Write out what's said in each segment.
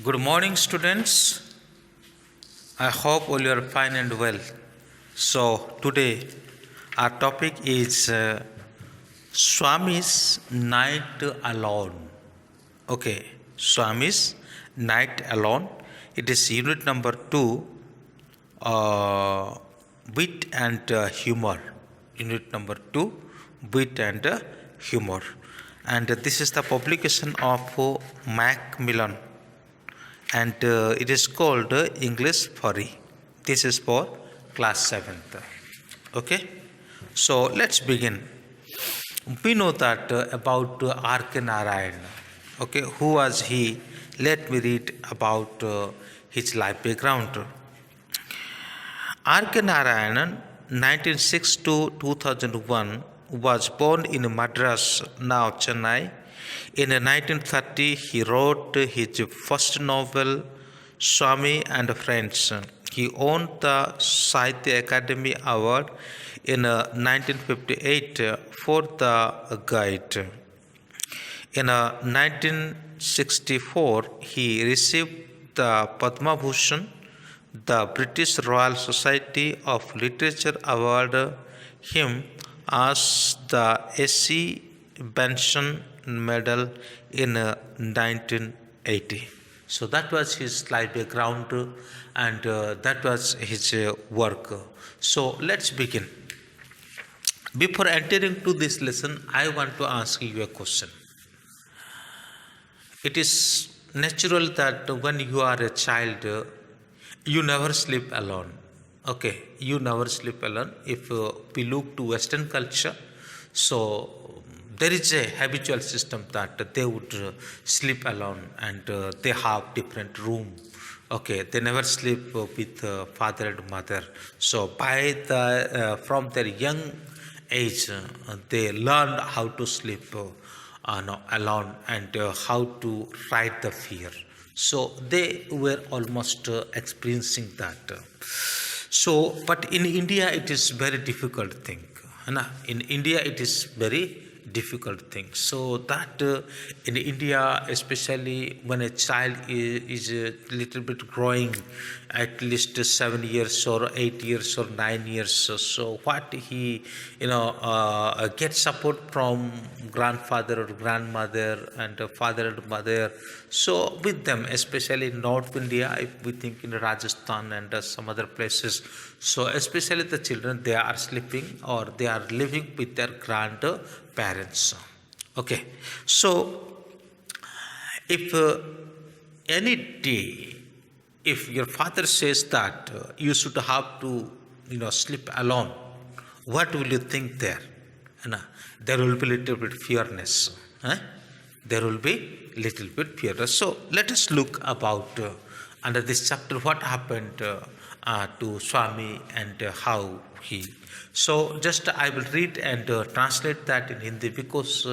Good morning, students. I hope all you are fine and well. So, today our topic is Swami's Night Alone. Okay, Swami's Night Alone. It is unit number 2, Wit and Humor. Unit number 2, Wit and Humor. And this is the publication of Macmillan, and it is called English Furry. This is for class 7th. Okay, so let's begin. We know that about R.K. Narayan. Okay, who was he? Let me read about his life background. R.K. Narayanan, 1906 to 2001, was born in Madras, now Chennai. In 1930, he wrote his first novel, Swami and Friends. He won the Sahitya Academy Award in 1958 for the guide. In 1964, he received the Padma Bhushan. The British Royal Society of Literature awarded him as the S.C. Benson Medal in 1980. So that was his life background and that was his work. So let's begin. Before entering to this lesson, I want to ask you a question. It is natural that when you are a child, you never sleep alone. Okay, you never sleep alone. If we look to Western culture, so there is a habitual system that they would sleep alone and they have different room. Okay, they never sleep with father and mother. So by the from their young age, they learn how to sleep alone and how to fight the fear. So they were almost experiencing that. So, but in India, it is very difficult thing. In India, it is very difficult thing. So that in India, especially when a child is a little bit growing, at least 7 years or 8 years or 9 years, so what he gets support from grandfather or grandmother and father and mother. So with them, especially in North India, if we think in Rajasthan and some other places, so especially the children, they are sleeping or they are living with their grandparents. Okay, so if any day, if your father says that you should have to, sleep alone, what will you think there? There will be little bit fearness. There will be little bit fearness. So let us look about under this chapter what happened to Swami and how he. So just I will read and translate that in Hindi because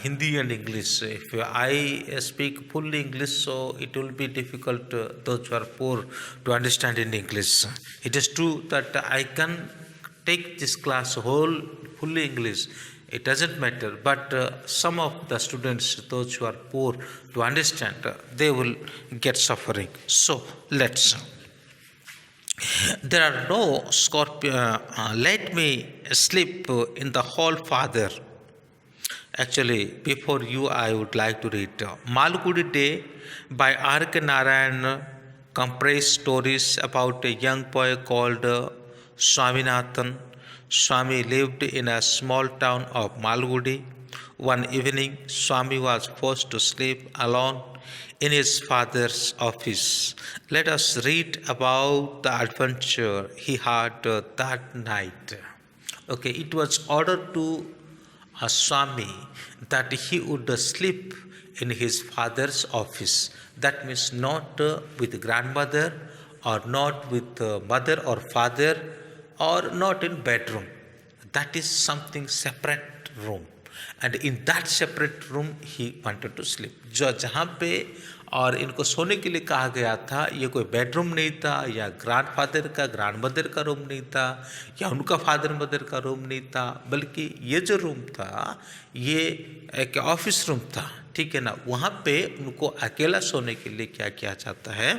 Hindi and English. If I speak full English, so it will be difficult those who are poor to understand in English. It is true that I can take this class whole fully English. It doesn't matter, but some of the students, those who are poor to understand, they will get suffering. So let's. There are no scorpion. Let me sleep in the hall, Father. Actually, before you, I would like to read Malgudi Day by R.K. Narayan comprised stories about a young boy called Swaminathan. Swami lived in a small town of Malgudi. One evening, Swami was forced to sleep alone in his father's office. Let us read about the adventure he had that night. Okay, it was ordered to Swami that he would sleep in his father's office. That means not with grandmother or not with mother or father or not in bedroom. That is something separate room. And in that separate room he wanted to sleep. जो जहाँ पे और इनको सोने के लिए कहा गया था, ये कोई बेडरूम नहीं था या ग्रैंडफादर का ग्रैंडमदर का रूम नहीं था या उनका फादर मदर का रूम नहीं था, बल्कि ये जो रूम था ये एक ऑफिस रूम था. ठीक है ना, वहाँ पे उनको अकेला सोने के लिए क्या किया जाता है,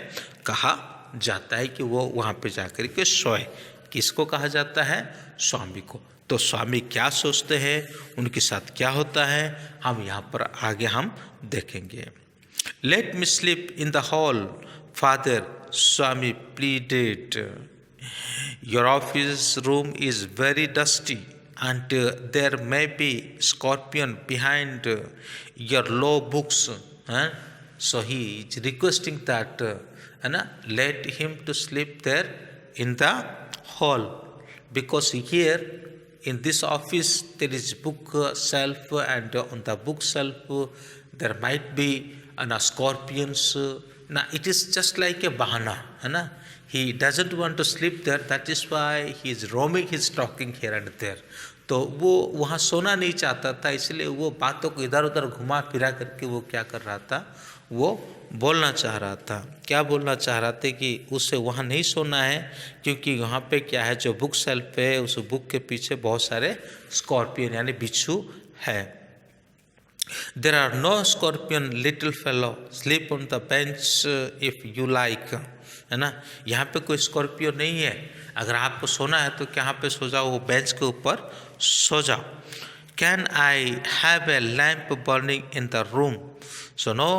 कहा जाता है कि वो वहाँ पे जाकर के सोए। किसको कहा जाता है, स्वामी को। तो स्वामी क्या सोचते हैं, उनके साथ क्या होता है, हम यहाँ पर आगे हम देखेंगे। Let me sleep in the hall father, Swami pleaded, your office room is very dusty and there may be scorpion behind your law books. So he is requesting that let him to sleep there in the hall, because here in this office there is book shelf, and on the book shelf there might be scorpions. Now it is just like a bahana, he doesn't want to sleep there, that is why he is roaming, he is talking here and there. तो वो वहाँ सोना नहीं चाहता था, इसलिए वो बातों को इधर उधर घुमा फिरा करके वो क्या कर रहा था, वो बोलना चाह रहा था। क्या बोलना चाह रहा था कि उसे वहाँ नहीं सोना है, क्योंकि वहाँ पे क्या है, जो बुक शेल्फ है उस बुक के पीछे बहुत सारे स्कॉर्पियन यानी बिच्छू है। There are no scorpion, little fellow, sleep on the bench if you like, है ना, यहाँ पे कोई स्कॉर्पियो नहीं है, अगर आपको सोना है तो यहाँ पे सो जाओ, वो बेंच के ऊपर सो जाओ। Can I have a lamp burning in the room? So no,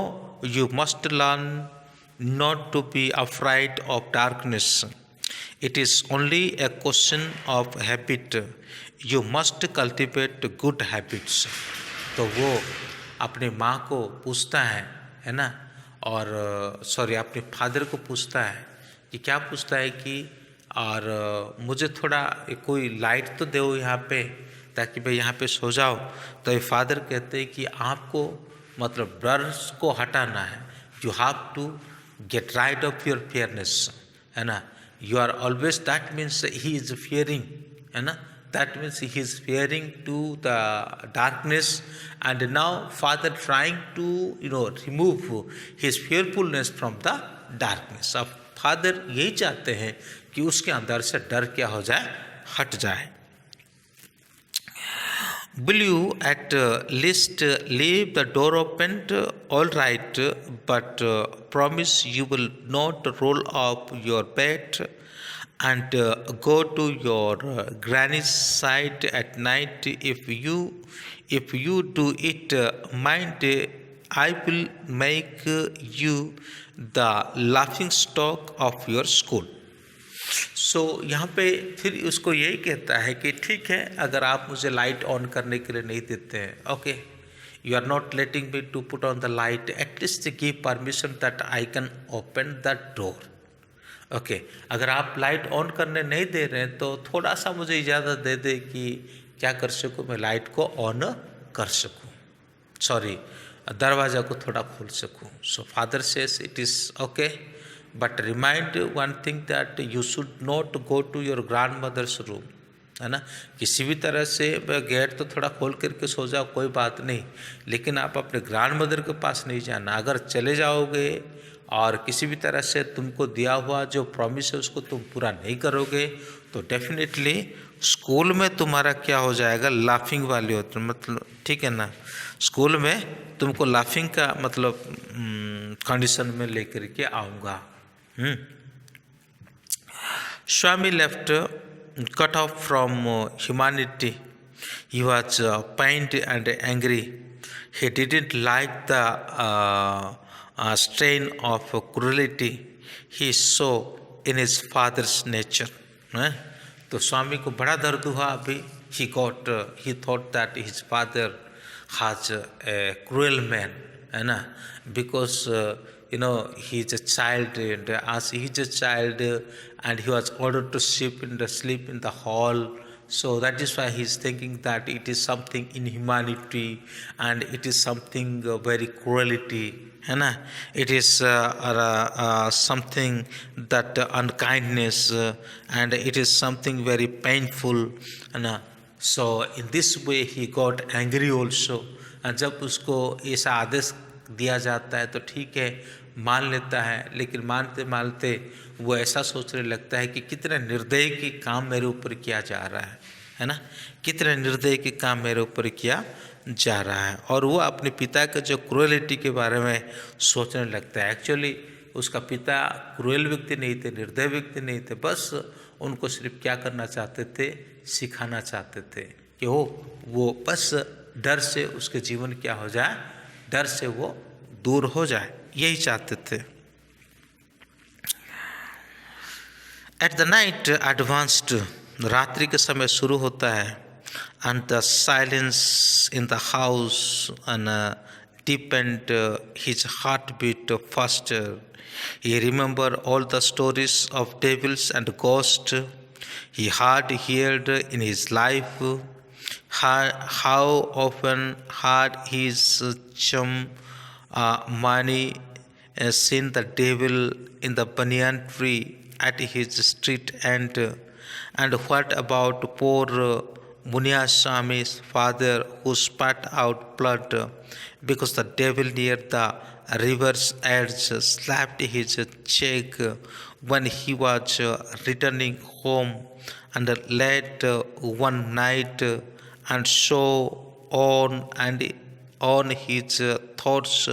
you must learn not to be afraid of darkness. It is only a question of habit. You must cultivate good habits. तो वो अपने माँ को पूछता है ना, और sorry अपने फादर को पूछता है कि क्या पूछता है कि और मुझे थोड़ा कोई लाइट तो दो यहाँ पे, ताकि भाई यहाँ पे सो जाओ। तो ये फादर कहते हैं कि आपको मतलब डर को हटाना है, you have to get rid of your fearness, है ना, you are always, that means he is fearing, है ना, that means he is fearing to the darkness, and now father trying to remove his fearfulness from the darkness. अब father यही चाहते हैं कि उसके अंदर से डर क्या हो जाए, हट जाए। Will you at least leave the door open? All right, but promise you will not roll up your bed and go to your granny's side at night. If you do it, mind, I will make you the laughing stock of your school. सो यहाँ पे फिर उसको यही कहता है कि ठीक है, अगर आप मुझे लाइट ऑन करने के लिए नहीं देते हैं, okay, you are not letting me to put on the light, at least give permission that I can open the door. Okay, अगर आप लाइट ऑन करने नहीं दे रहे हैं तो थोड़ा सा मुझे इजाज़त दे दे कि क्या कर सकूँ, मैं लाइट को ऑन कर सकूँ, सॉरी दरवाज़ा को थोड़ा खोल सकूँ। So father says it is okay, but remind one thing that you should not go to your grandmother's room, है ना, किसी भी तरह से गेट तो थोड़ा खोल करके सो जाओ, कोई बात नहीं, लेकिन आप अपने ग्रैंड मदर के पास नहीं जाना। अगर चले जाओगे और किसी भी तरह से तुमको दिया हुआ जो प्रॉमिस है उसको तुम पूरा नहीं करोगे, तो डेफिनेटली स्कूल में तुम्हारा क्या हो जाएगा, लाफिंग वाली होती, मतलब ठीक है ना, स्कूल में तुमको लाफिंग का मतलब कंडीशन में लेकर के आऊँगा। Swami left cut off from humanity. He was pained and angry. He didn't like the strain of cruelty he saw in his father's nature. तो स्वामी को बड़ा दर्द हुआ अभी। He thought that his father has a cruel man, है ना, because he is a child, and as he is a child and he was ordered to sleep in the hall, so that is why he is thinking that it is something inhumanity and it is something very cruelty, है ना, it is something that unkindness and it is something very painful, है ना। So in this way he got angry also, and जब उसको ऐसा आदेश दिया जाता है तो ठीक है मान लेता है, लेकिन मानते मानते वो ऐसा सोचने लगता है कि कितने निर्दयी की काम मेरे ऊपर किया जा रहा है ना, कितने निर्दयी के काम मेरे ऊपर किया जा रहा है और वो अपने पिता के जो क्रूएलिटी के बारे में सोचने लगता है। एक्चुअली उसका पिता क्रूएल व्यक्ति नहीं थे, निर्दय व्यक्ति नहीं थे, बस उनको सिर्फ क्या करना चाहते थे, सिखाना चाहते थे कि वो बस डर से उसके जीवन क्या हो जाए, डर से वो दूर हो जाए, यही चाहते थे। एट द नाइट एडवांस्ड, रात्रि के समय शुरू होता है, and the silence in the house and deepened his heartbeat faster. He remembered all the stories of devils and ghosts he had heard in his life. How often had his chum Mani seen the devil in the banyan tree at his street end? And what about poor Munyaswami's father who spat out blood because the devil near the river's edge slapped his cheek when he was returning home and late one night, and so on his thoughts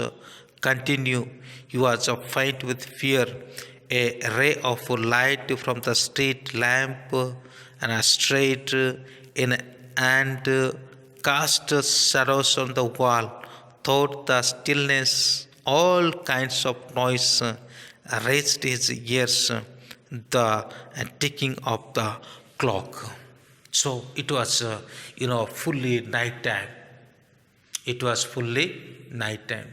continue. He was faint with fear. A ray of light from the street lamp and straight in and cast shadows on the wall. Thought the stillness, all kinds of noise reached his ears, the ticking of the clock. So it was, fully night time. It was fully night time.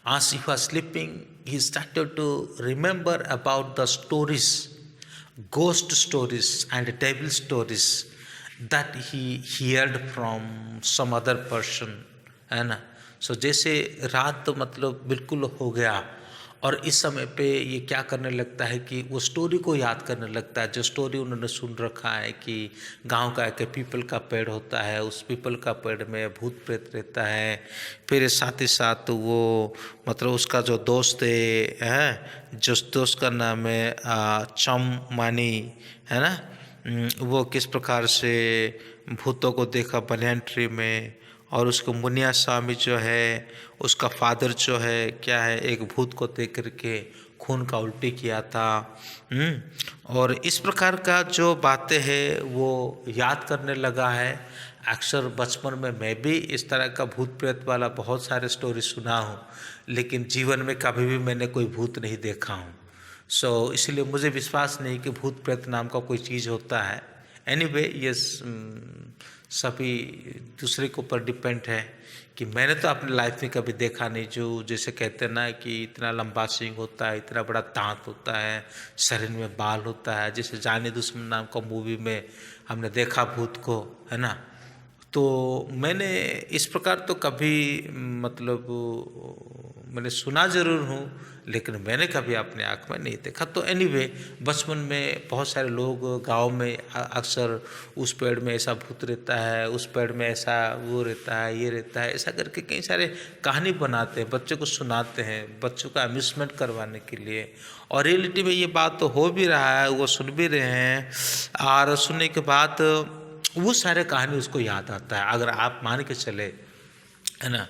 As he was sleeping, he started to remember about the stories, ghost stories and devil stories that he heard from some other person, है ना। सो जैसे रात मतलब बिल्कुल हो गया और इस समय पे ये क्या करने लगता है कि वो स्टोरी को याद करने लगता है, जो स्टोरी उन्होंने सुन रखा है कि गांव का एक पीपल का पेड़ होता है, उस पीपल का पेड़ में भूत प्रेत रहता है। फिर साथ ही साथ वो मतलब उसका जो दोस्त है जिस दोस्त का नाम है चम मानी, है ना, वो किस प्रकार से भूतों को देखा बनियान ट्री में, और उसको मुनिया स्वामी जो है उसका फादर जो है क्या है एक भूत को देख करके खून का उल्टी किया था। और इस प्रकार का जो बातें हैं वो याद करने लगा है। अक्सर बचपन में मैं भी इस तरह का भूत प्रेत वाला बहुत सारे स्टोरी सुना हूँ, लेकिन जीवन में कभी भी मैंने कोई भूत नहीं देखा हूँ। सो इसलिए मुझे विश्वास नहीं कि भूत प्रेत नाम का कोई चीज़ होता है। एनीवे ये सभी दूसरे के ऊपर डिपेंड है कि मैंने तो अपनी लाइफ में कभी देखा नहीं। जो जैसे कहते हैं ना कि इतना लंबा सींग होता है, इतना बड़ा दांत होता है, शरीर में बाल होता है, जैसे जाने दुश्मन नाम का मूवी में हमने देखा भूत को, है ना। तो मैंने इस प्रकार तो कभी मतलब मैंने सुना ज़रूर हूँ, लेकिन मैंने कभी अपने आँख में नहीं देखा। तो एनीवे बचपन में बहुत सारे लोग गांव में अक्सर उस पेड़ में ऐसा भूत रहता है, उस पेड़ में ऐसा वो रहता है, ये रहता है, ऐसा करके कई सारे कहानी बनाते हैं, बच्चों को सुनाते हैं, बच्चों का अम्यूज़मेंट करवाने के लिए। और रियलिटी में ये बात तो हो भी रहा है, वो सुन भी रहे हैं, और सुनने के बाद वो सारे कहानी उसको याद आता है। अगर आप मान के चले, है ना,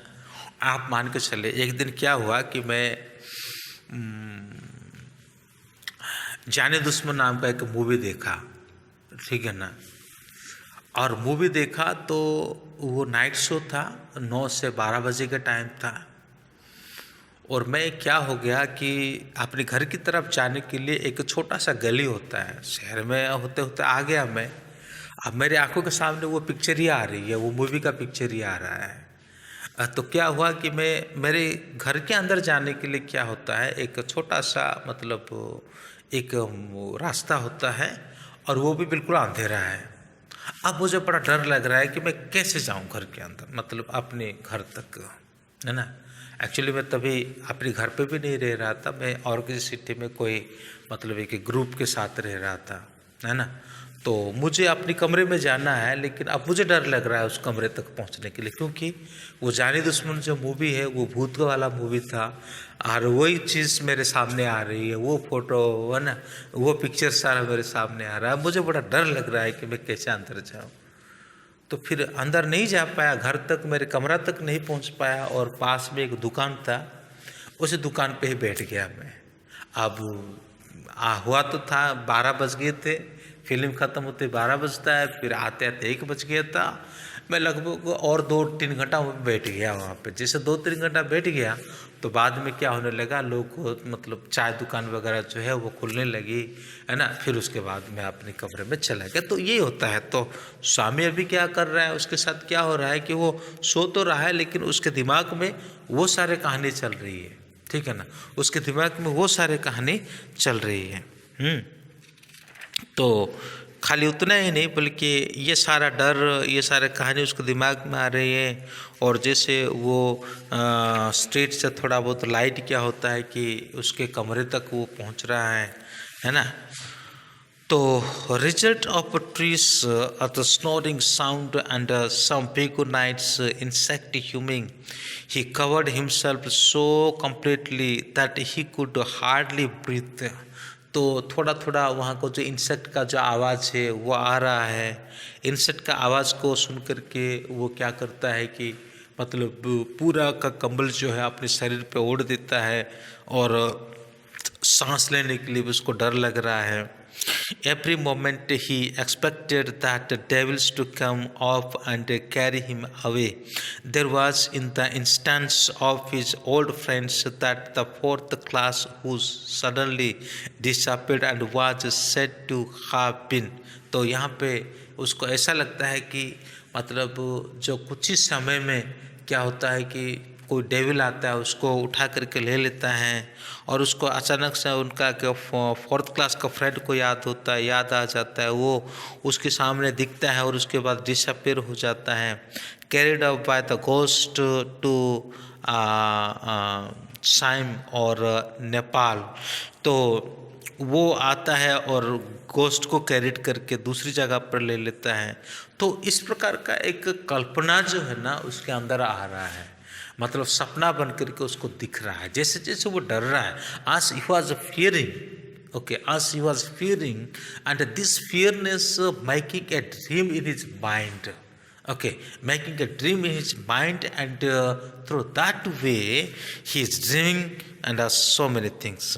आप मान के चले एक दिन क्या हुआ कि मैं जाने दुश्मन नाम का एक मूवी देखा, ठीक है ना। और मूवी देखा तो वो नाइट शो था, 9 से 12 बजे का टाइम था। और मैं क्या हो गया कि अपने घर की तरफ जाने के लिए एक छोटा सा गली होता है, शहर में होते होते आ गया मैं। अब मेरे आंखों के सामने वो पिक्चर ही आ रही है, वो मूवी का पिक्चर ही आ रहा है। तो क्या हुआ कि मैं मेरे घर के अंदर जाने के लिए क्या होता है, एक छोटा सा मतलब एक रास्ता होता है और वो भी बिल्कुल अंधेरा है। अब मुझे बड़ा डर लग रहा है कि मैं कैसे जाऊं घर के अंदर, मतलब अपने घर तक, है ना। एक्चुअली मैं तभी अपने घर पे भी नहीं रह रहा था, मैं और किसी सिटी में कोई मतलब एक ग्रुप के साथ रह रहा था, है ना। तो मुझे अपने कमरे में जाना है, लेकिन अब मुझे डर लग रहा है उस कमरे तक पहुंचने के लिए, क्योंकि वो जाने दुश्मन जो मूवी है वो भूत वाला मूवी था और वही चीज़ मेरे सामने आ रही है, वो फोटो, है ना, वो पिक्चर सारा मेरे सामने आ रहा है। मुझे बड़ा डर लग रहा है कि मैं कैसे अंदर जाऊँ। तो फिर अंदर नहीं जा पाया, घर तक, मेरे कमरा तक नहीं पहुंच पाया, और पास में एक दुकान था, उस दुकान पे ही बैठ गया मैं। अब हुआ तो था 12 बज गए थे, फिल्म ख़त्म होते 12 बजता है, फिर आते आते 1 बज गया था। मैं लगभग और 2-3 घंटा बैठ गया वहाँ पे। जैसे 2-3 घंटा बैठ गया तो बाद में क्या होने लगा, लोग मतलब चाय दुकान वगैरह जो है वो खुलने लगी, है ना। फिर उसके बाद मैं अपने कमरे में चला गया। तो ये होता है। तो स्वामी अभी क्या कर रहा है, उसके साथ क्या हो रहा है कि वो सो तो रहा है लेकिन उसके दिमाग में वो सारे कहानी चल रही है, ठीक है ना, उसके दिमाग में वो सारे कहानी चल रही है। तो खाली उतना ही नहीं बल्कि ये सारा डर, ये सारे कहानी उसके दिमाग में आ रही है। और जैसे वो स्ट्रीट से थोड़ा बहुत लाइट क्या होता है कि उसके कमरे तक वो पहुंच रहा है ना। तो result of trees, the snoring sound and some big nights insect humming, he covered himself so completely that he could hardly breathe. तो थोड़ा थोड़ा वहाँ को जो इंसेक्ट का जो आवाज़ है वो आ रहा है। इंसेक्ट का आवाज़ को सुन करके वो क्या करता है कि मतलब पूरा का कंबल जो है अपने शरीर पे ओढ़ देता है, और सांस लेने के लिए भी उसको डर लग रहा है। Every moment he expected that the devils to come off and carry him away. There was in the instance of his old friends that the 4th class who suddenly disappeared and was said to have been. तो यहाँ पे उसको ऐसा लगता है कि मतलब जो कुछ ही समय में क्या होता है कि कोई डेविल आता है, उसको उठा करके ले लेता है, और उसको अचानक से उनका 4th क्लास का फ्रेंड को याद आ जाता है, वो उसके सामने दिखता है और उसके बाद डिसअपीयर हो जाता है। Carried up by the ghost to साइम और नेपाल। तो वो आता है और घोस्ट को कैरिड करके दूसरी जगह पर ले लेता है। तो इस प्रकार का एक कल्पना जो है ना उसके अंदर आ रहा है, मतलब सपना बन करके उसको दिख रहा है, जैसे जैसे वो डर रहा है। as he was fearing as he was fearing, and this fearness making a dream in his mind, making a dream in his mind, and through that way he is dreaming and so many things.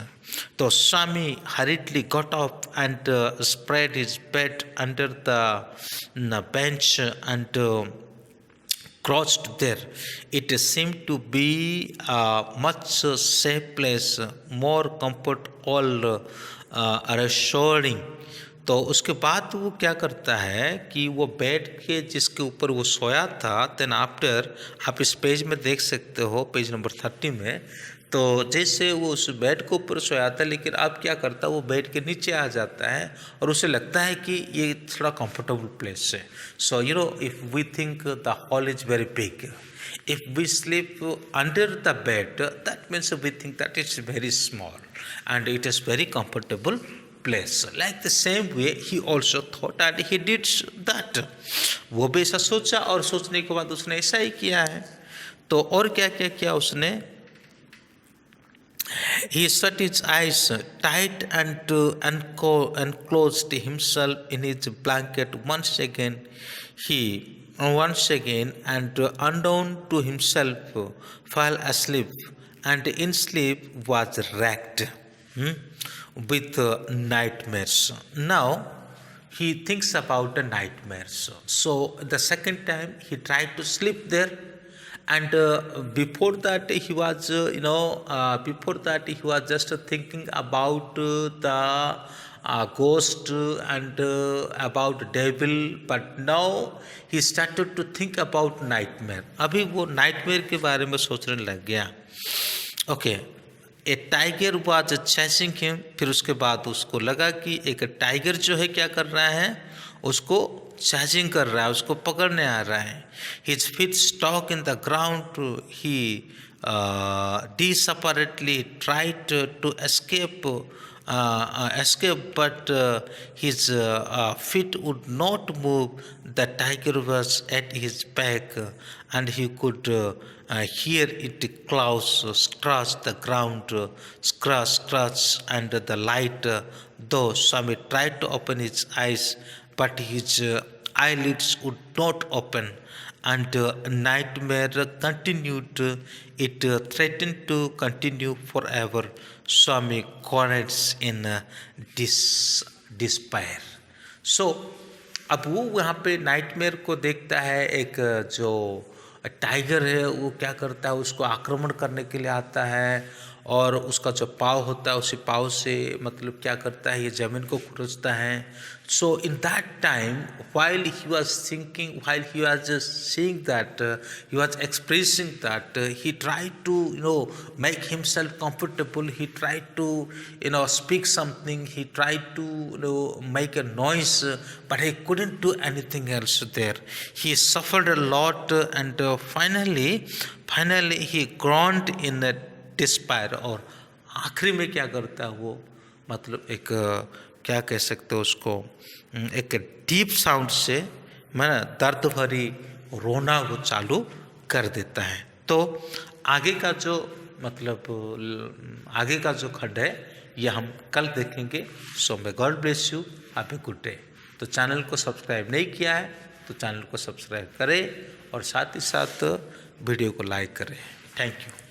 So Swami hurriedly got up and spread his bed under the bench and crouched there. It seemed to be a much safe place, more comfortable, reassuring. तो उसके बाद वो क्या करता है कि वो bed के जिसके ऊपर वो सोया था, देन आफ्टर आप इस पेज में देख सकते हो, पेज नंबर 30 में। तो जैसे वो उस बेड के ऊपर सोया था, लेकिन अब क्या करता है वो बेड के नीचे आ जाता है और उसे लगता है कि ये थोड़ा कंफर्टेबल प्लेस है। So you know, if we think the hall is very big, if we sleep under the bed, that means we think that it's very small and it is very comfortable place. Like the same way he also thought and he did that. वो भी ऐसा सोचा और सोचने के बाद उसने ऐसा ही किया है। तो और क्या क्या किया उसने, he shut his eyes tight and closed himself in his blanket once again. Once again, and unknown to himself, fell asleep, and in sleep was racked with nightmares. Now he thinks about the nightmares. So the second time he tried to sleep there, and before that he was just thinking about the ghost and about devil, but now he started to think about nightmare. अभी वो nightmare के बारे में सोचने लग गया। ए tiger was chasing him. फिर उसके बाद उसको लगा कि एक टाइगर जो है क्या कर रहा है, उसको चेसिंग कर रहा है, उसको पकड़ने आ रहा है। His feet stock in the ground, he desperately tried to escape, but his feet would not move. The tiger was at his back, and he could hear it claws scratch the ground, scratch, and the light. Though Swami tried to open his eyes, but his eyelids would not open, and nightmare continued. It threatened to continue forever. Swami comments in despair. So अब वो वहाँ पे nightmare को देखता है, एक जो tiger है वो क्या करता है, उसको आक्रमण करने के लिए आता है, और उसका जो पाँव होता है उसी पाँव से मतलब क्या करता है, ये ज़मीन को खुरचता है. So in that time while he was thinking, while he was just seeing that, he was expressing that, he tried to make himself comfortable. He tried to speak something. He tried to make a noise, but he couldn't do anything else there. He suffered a lot, and finally he groaned in a डिस्पायर. और आखिरी में क्या करता है वो, मतलब एक क्या कह सकते हो उसको, एक डीप साउंड से मैं दर्द भरी रोना वो चालू कर देता है. तो आगे का जो मतलब आगे का जो खंड है ये हम कल देखेंगे. So may God bless you, have a good day. तो चैनल को सब्सक्राइब नहीं किया है तो चैनल को सब्सक्राइब करें और साथ ही साथ वीडियो को लाइक करें. Thank you.